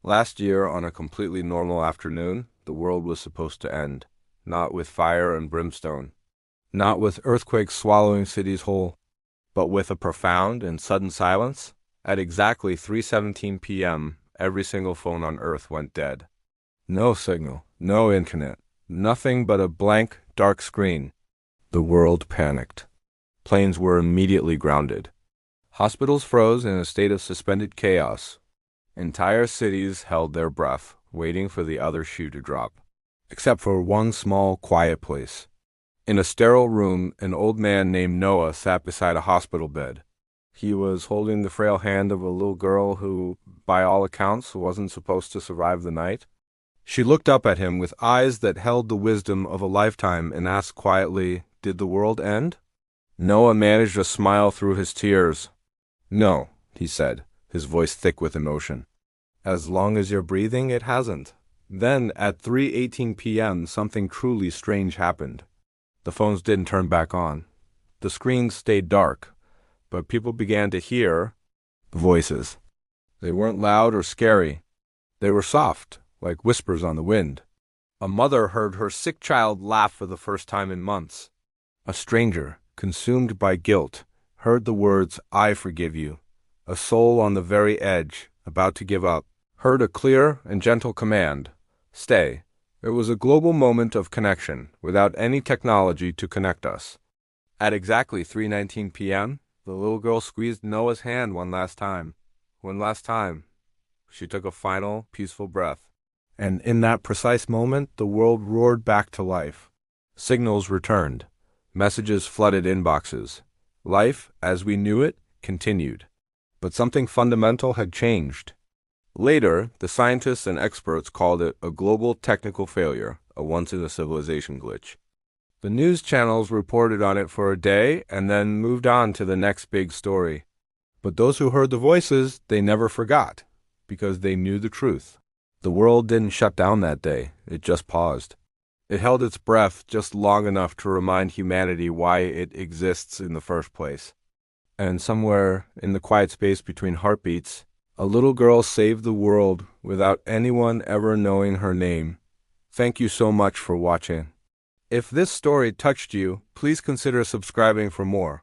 Last year, on a completely normal afternoon, the world was supposed to end. Not with fire and brimstone. Not with earthquakes swallowing cities whole. But with a profound and sudden silence. At exactly 3:17 p.m., every single phone on Earth went dead. No signal, no internet, nothing but a blank, dark screen. The world panicked. Planes were immediately grounded. Hospitals froze in a state of suspended chaos. Entire cities held their breath, waiting for the other shoe to drop. Except for one small, quiet place. In a sterile room, an old man named Noah sat beside a hospital bed. He was holding the frail hand of a little girl who, by all accounts, wasn't supposed to survive the night. She looked up at him with eyes that held the wisdom of a lifetime and asked quietly, "Did the world end?" Noah managed a smile through his tears. "No," he said, his voice thick with emotion. "As long as you're breathing, it hasn't." Then, at 3:18 p.m., something truly strange happened. The phones didn't turn back on. The screens stayed dark, but people began to hear voices. They weren't loud or scary. They were soft, like whispers on the wind. A mother heard her sick child laugh for the first time in months. A stranger, consumed by guilt, heard the words, "I forgive you." A soul on the very edge, about to give up, heard a clear and gentle command, "Stay." It was a global moment of connection, without any technology to connect us. At exactly 3:19 p.m., the little girl squeezed Noah's hand one last time. One last time. She took a final, peaceful breath. And in that precise moment, the world roared back to life. Signals returned. Messages flooded inboxes. Life, as we knew it, continued. But something fundamental had changed. Later, the scientists and experts called it a global technical failure, a once-in-a-civilization glitch. The news channels reported on it for a day and then moved on to the next big story. But those who heard the voices, they never forgot, because they knew the truth. The world didn't shut down that day, it just paused. It held its breath just long enough to remind humanity why it exists in the first place. And somewhere, in the quiet space between heartbeats, a little girl saved the world without anyone ever knowing her name. Thank you so much for watching. If this story touched you, please consider subscribing for more.